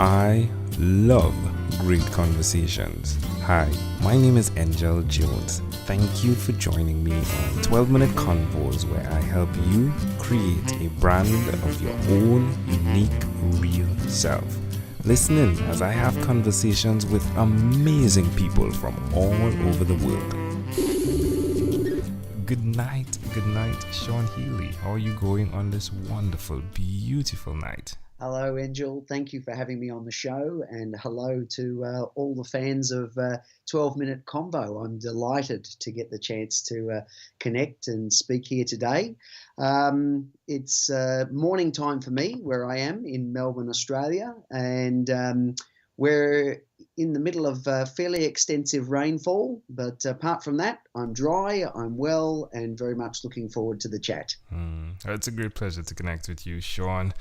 I love great conversations. Hi, my name is Angel Jones. Thank you for joining me on 12-Minute Convos, where I help you create a brand of your own unique, real self. Listen in as I have conversations with amazing people from all over the world. Good night, Sean Healy. How are you going on this wonderful, beautiful night? Hello, Angel. Thank you for having me on the show, and hello to all the fans of 12-Minute Convo. I'm delighted to get the chance to connect and speak here today. It's morning time for me where I am in Melbourne, Australia, and we're in the middle of fairly extensive rainfall, but apart from that, I'm dry, I'm well, and very much looking forward to the chat. It's a great pleasure to connect with you, Sean.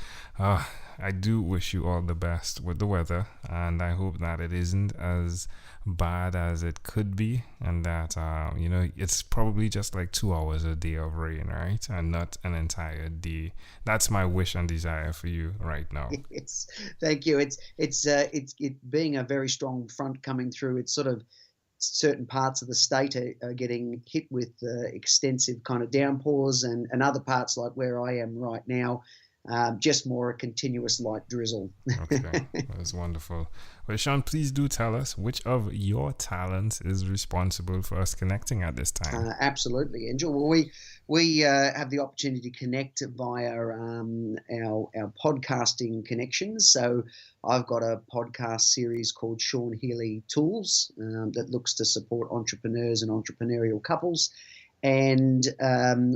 I do wish you all the best with the weather, and I hope that it isn't as bad as it could be, and that it's probably just like 2 hours a day of rain, right, and not an entire day. That's my wish and desire for you right now. Yes, thank you. It's being a very strong front coming through. It's sort of certain parts of the state are getting hit with extensive kind of downpours, and other parts, like where I am right now, just more a continuous light drizzle. Okay, that's wonderful. Well, Sean, please do tell us which of your talents is responsible for us connecting at this time. Absolutely, Angel. Well, we have the opportunity to connect via our podcasting connections. So I've got a podcast series called Sean Healy Tools that looks to support entrepreneurs and entrepreneurial couples. And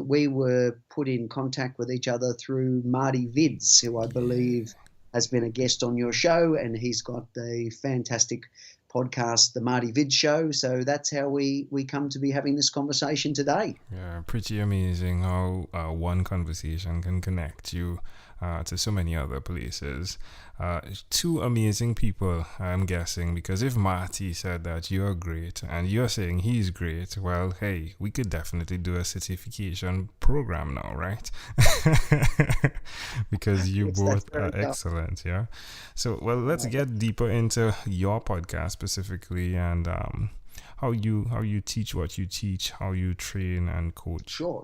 we were put in contact with each other through Marty Vids, who I believe has been a guest on your show, and he's got the fantastic podcast, The Marty Vids Show. So that's how we come to be having this conversation today. Yeah, pretty amazing how one conversation can connect you to so many other places. Two amazing people, I'm guessing, because if Marty said that you're great and you're saying he's great, well, hey, we could definitely do a certification program now, right? Because you both are excellent, yeah? So, well, let's get deeper into your podcast specifically, and how you teach what you teach, how you train and coach. Sure.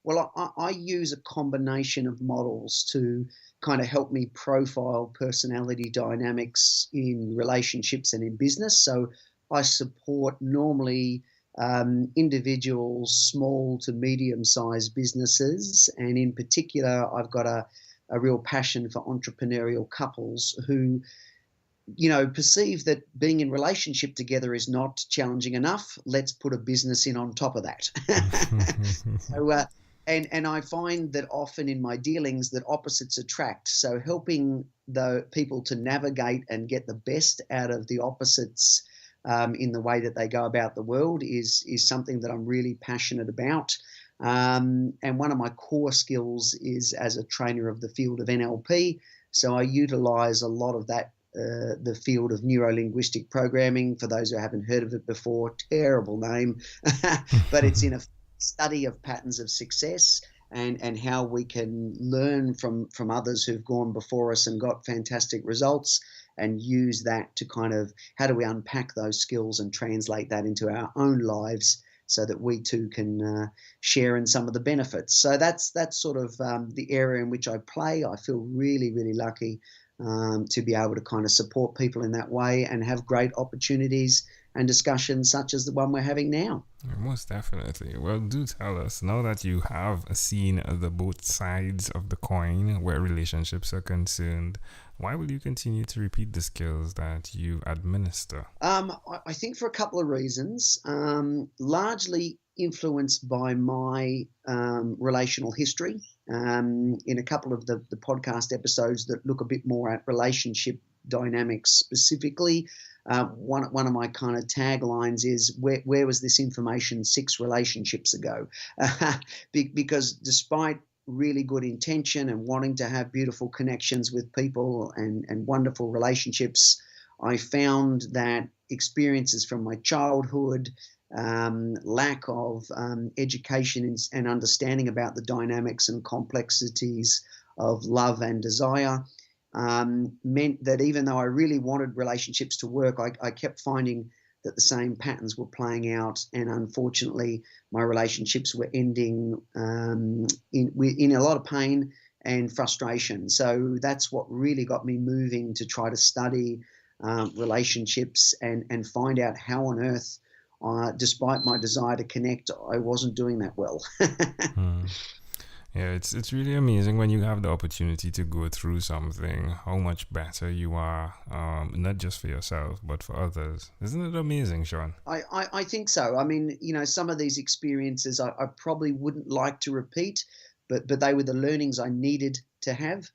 Well, I use a combination of models to kind of help me profile personality dynamics in relationships and in business. So I support normally individuals, small to medium-sized businesses, and in particular, I've got a real passion for entrepreneurial couples who perceive that being in relationship together is not challenging enough. Let's put a business in on top of that. So, and I find that often in my dealings that opposites attract. So helping the people to navigate and get the best out of the opposites in the way that they go about the world is something that I'm really passionate about. And one of my core skills is as a trainer of the field of NLP. So I utilize a lot of that. The field of neuro-linguistic programming, for those who haven't heard of it before, terrible name, but it's in a study of patterns of success and how we can learn from others who've gone before us and got fantastic results, and use that to kind of, how do we unpack those skills and translate that into our own lives so that we too can share in some of the benefits. So that's sort of the area in which I play. I feel really, really lucky to be able to kind of support people in that way and have great opportunities and discussions such as the one we're having now. Most definitely. Well, do tell us, now that you have seen the both sides of the coin where relationships are concerned, why will you continue to repeat the skills that you administer? I think for a couple of reasons, largely influenced by my relational history. In a couple of the podcast episodes that look a bit more at relationship dynamics specifically, one of my kind of taglines is, where was this information 6 relationships ago? Because despite really good intention and wanting to have beautiful connections with people and wonderful relationships, I found that experiences from my childhood, lack of education and understanding about the dynamics and complexities of love and desire, meant that even though I really wanted relationships to work, I kept finding that the same patterns were playing out, and unfortunately, my relationships were ending in a lot of pain and frustration. So that's what really got me moving to try to study relationships and find out how on earth, despite my desire to connect, I wasn't doing that well. Yeah, it's really amazing when you have the opportunity to go through something, how much better you are, not just for yourself, but for others. Isn't it amazing, Sean? I think so. I mean, some of these experiences I probably wouldn't like to repeat, but they were the learnings I needed to have,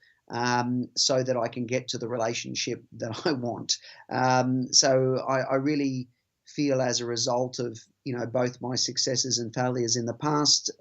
so that I can get to the relationship that I want. So I really feel, as a result of both my successes and failures in the past,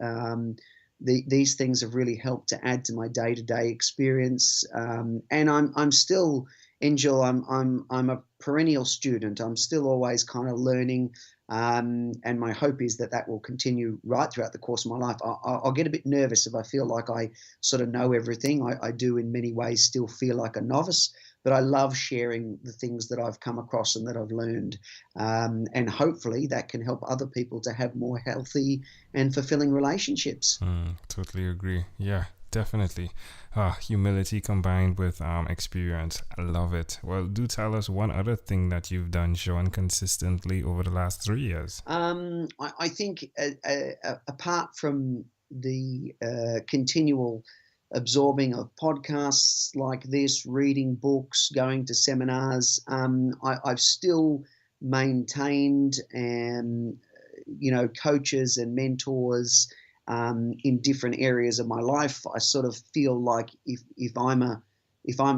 these things have really helped to add to my day-to-day experience. And I'm still, Angel, I'm a perennial student. I'm still always kind of learning, and my hope is that will continue right throughout the course of my life. I'll get a bit nervous if I feel like I sort of know everything. I do in many ways still feel like a novice, but I love sharing the things that I've come across and that I've learned. And hopefully that can help other people to have more healthy and fulfilling relationships. Totally agree. Yeah, definitely. Humility combined with experience. I love it. Well, do tell us one other thing that you've done, Sean, consistently over the last 3 years. I think apart from the continual absorbing of podcasts like this, reading books, going to seminars, I've still maintained coaches and mentors in different areas of my life. I sort of feel like if I'm a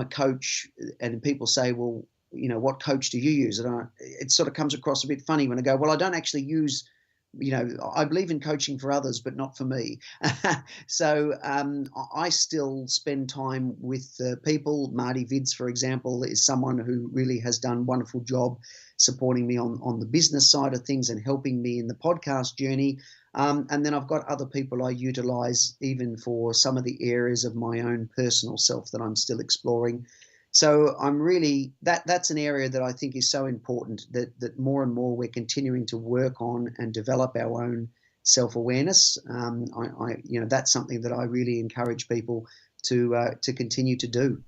coach and people say, well, what coach do you use? And it sort of comes across a bit funny when I go, well, I don't actually use, I believe in coaching for others, but not for me. So I still spend time with people. Marty Vids, for example, is someone who really has done a wonderful job supporting me on the business side of things and helping me in the podcast journey. And then I've got other people I utilize even for some of the areas of my own personal self that I'm still exploring. So I'm really, that's an area that I think is so important, that more and more we're continuing to work on and develop our own self-awareness. That's something that I really encourage people to continue to do.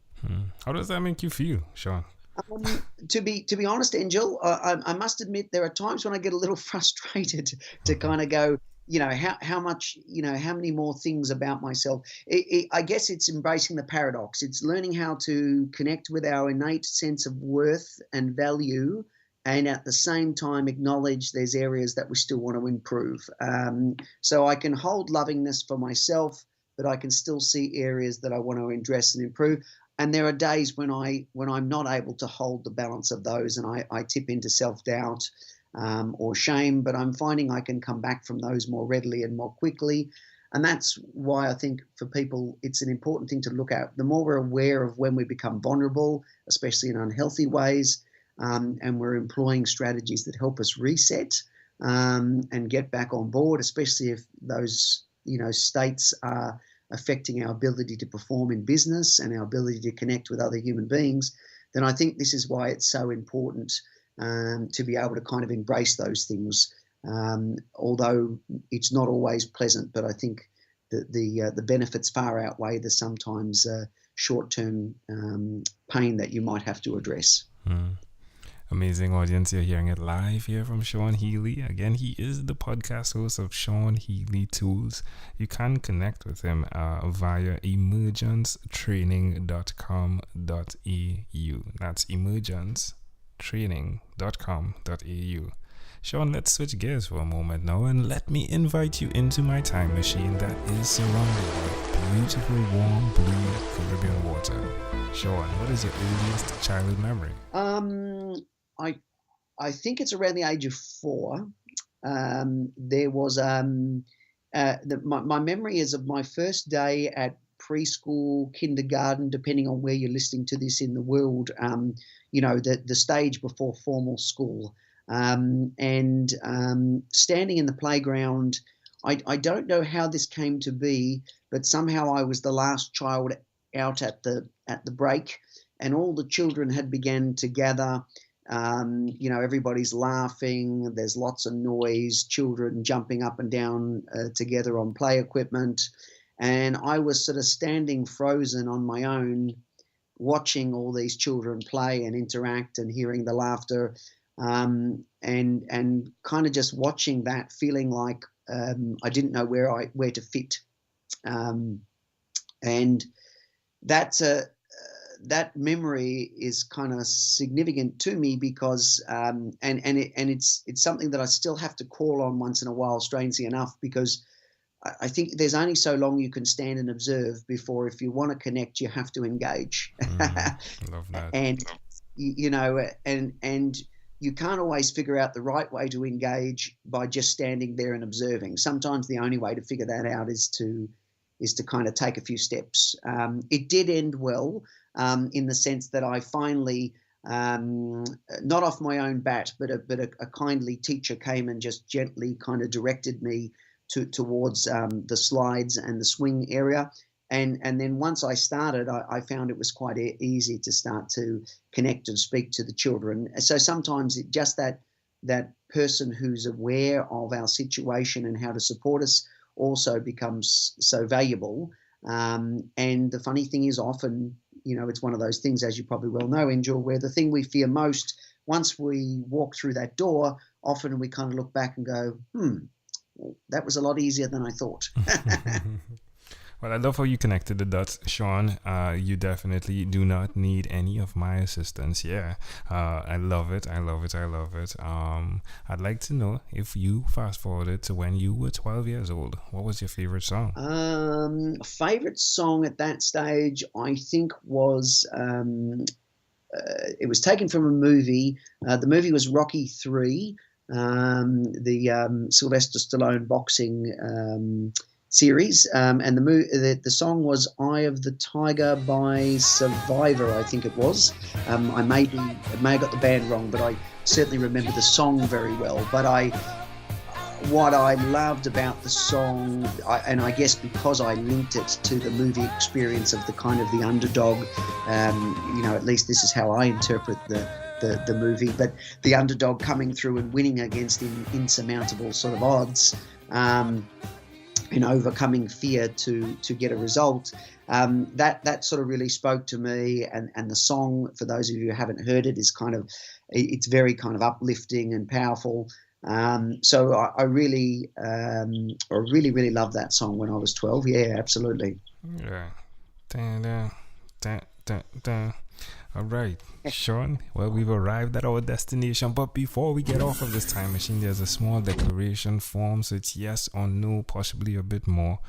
How does that make you feel, Sean? To be honest, Angel, I must admit there are times when I get a little frustrated to kind of go, how much, how many more things about myself. I guess it's embracing the paradox. It's learning how to connect with our innate sense of worth and value, and at the same time acknowledge there's areas that we still want to improve. So I can hold lovingness for myself, but I can still see areas that I want to address and improve. And there are days when I'm not able to hold the balance of those, and I tip into self-doubt or shame, but I'm finding I can come back from those more readily and more quickly. And that's why I think for people, it's an important thing to look at. The more we're aware of when we become vulnerable, especially in unhealthy ways, and we're employing strategies that help us reset and get back on board, especially if those states are affecting our ability to perform in business and our ability to connect with other human beings, then I think this is why it's so important to be able to kind of embrace those things, although it's not always pleasant. But I think that the benefits far outweigh the sometimes short-term pain that you might have to address. Amazing audience, you're hearing it live here from Sean Healy. Again, he is the podcast host of Sean Healy Tools. You can connect with him via emergencetraining.com.au. That's emergencetraining.com.au. Sean, let's switch gears for a moment now and let me invite you into my time machine that is surrounded by beautiful, warm, blue Caribbean water. Sean, what is your earliest childhood memory? I think it's around the age of 4. There was my memory is of my first day at preschool, kindergarten, depending on where you're listening to this in the world. The stage before formal school, and standing in the playground. I don't know how this came to be, but somehow I was the last child out at the break. and all the children had began to gather. Everybody's laughing. There's lots of noise, children jumping up and down together on play equipment. And I was sort of standing frozen on my own, watching all these children play and interact and hearing the laughter, and kind of just watching that, feeling like I didn't know where to fit. And that's that memory is kind of significant to me because it's something that I still have to call on once in a while, strangely enough, because I think there's only so long you can stand and observe before, if you want to connect, you have to engage. Love that. And and you can't always figure out the right way to engage by just standing there and observing. Sometimes the only way to figure that out is to kind of take a few steps. It did end well, in the sense that I finally, not off my own bat, but a kindly teacher came and just gently kind of directed me towards the slides and the swing area. And then once I started, I found it was quite easy to start to connect and speak to the children. So sometimes just that person who's aware of our situation and how to support us also becomes so valuable. And the funny thing is, often, it's one of those things, as you probably well know, Angel, where the thing we fear most, once we walk through that door, often we kind of look back and go, that was a lot easier than I thought. Well, I love how you connected the dots, Sean. You definitely do not need any of my assistance. Yeah, I love it. I'd like to know, if you fast forwarded to when you were 12 years old, what was your favorite song? Favorite song at that stage, I think, was it was taken from a movie. The movie was Rocky III, the Sylvester Stallone boxing series, and the song was "Eye of the Tiger" by Survivor, I think it was. I may have got the band wrong, but I certainly remember the song very well. But what I loved about the song, and I guess because I linked it to the movie experience of the kind of the underdog, at least this is how I interpret the movie, but the underdog coming through and winning against insurmountable sort of odds, and overcoming fear to get a result. That sort of really spoke to me, and the song, for those of you who haven't heard it, is it's very kind of uplifting and powerful. So I really loved that song when I was 12. Yeah, absolutely. Yeah. All right, Sean. Well, we've arrived at our destination, but before we get off of this time machine, there's a small declaration form. So it's yes or no, possibly a bit more.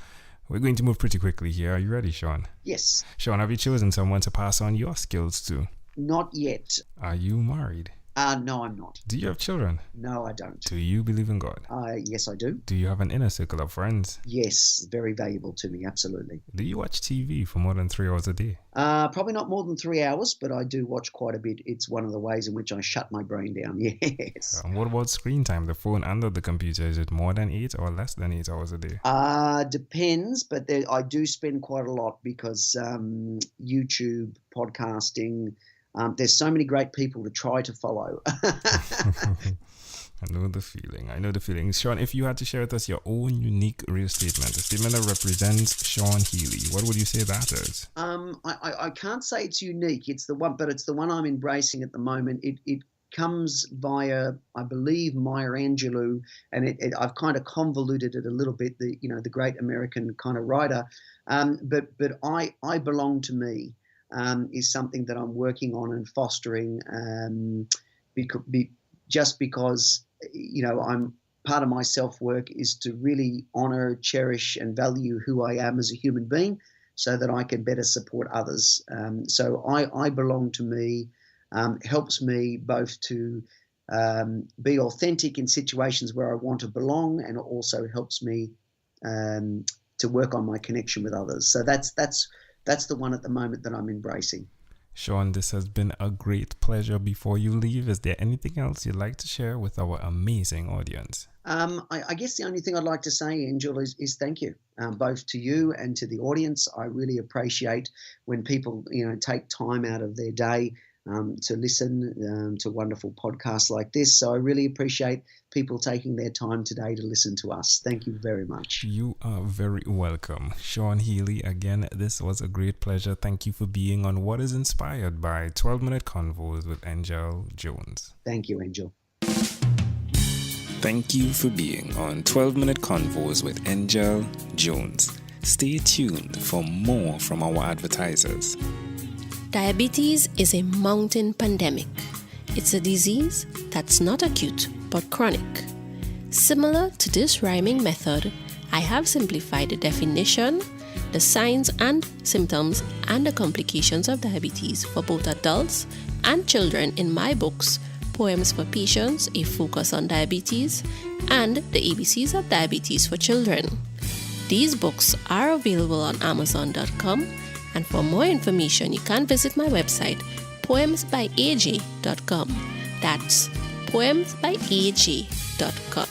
We're going to move pretty quickly here. Are you ready, Sean? Yes. Sean, have you chosen someone to pass on your skills to? Not yet. Are you married? No, I'm not. Do you have children? No, I don't. Do you believe in God? Yes, I do. Do you have an inner circle of friends? Yes, very valuable to me, absolutely. Do you watch TV for more than 3 hours a day? Probably not more than 3 hours, but I do watch quite a bit. It's one of the ways in which I shut my brain down, yes. What about screen time, the phone and the computer? Is it more than 8 or less than 8 hours a day? Depends, but I do spend quite a lot because YouTube, podcasting, there's so many great people to try to follow. I know the feeling. Sean, if you had to share with us your own unique real statement, a statement that represents Sean Healy, what would you say that is? I can't say it's unique. It's the one I'm embracing at the moment. It comes via, I believe, Maya Angelou, and I've kind of convoluted it a little bit. The great American kind of writer, but I belong to me. Is something that I'm working on and fostering, because I'm part of my self-work is to really honor, cherish, and value who I am as a human being, so that I can better support others. So I belong to me helps me both to be authentic in situations where I want to belong, and also helps me to work on my connection with others. So that's the one at the moment that I'm embracing. Sean, this has been a great pleasure. Before you leave, is there anything else you'd like to share with our amazing audience? I guess the only thing I'd like to say, Angel, is thank you, both to you and to the audience. I really appreciate when people, take time out of their day to listen to wonderful podcasts like this. So I really appreciate people taking their time today to listen to us. Thank you very much. You are very welcome. Sean Healy, again, this was a great pleasure. Thank you for being on what is inspired by 12-Minute Convos with Angel Jones. Thank you, Angel. Thank you for being on 12-Minute Convos with Angel Jones. Stay tuned for more from our advertisers. Diabetes is a mountain pandemic. It's a disease that's not acute but chronic. Similar to this rhyming method, I have simplified the definition, the signs and symptoms, and the complications of diabetes for both adults and children in my books, Poems for Patients, A Focus on Diabetes, and The ABCs of Diabetes for Children. These books are available on Amazon.com, and for more information, you can visit my website, poemsbyaj.com. That's poemsbyaj.com.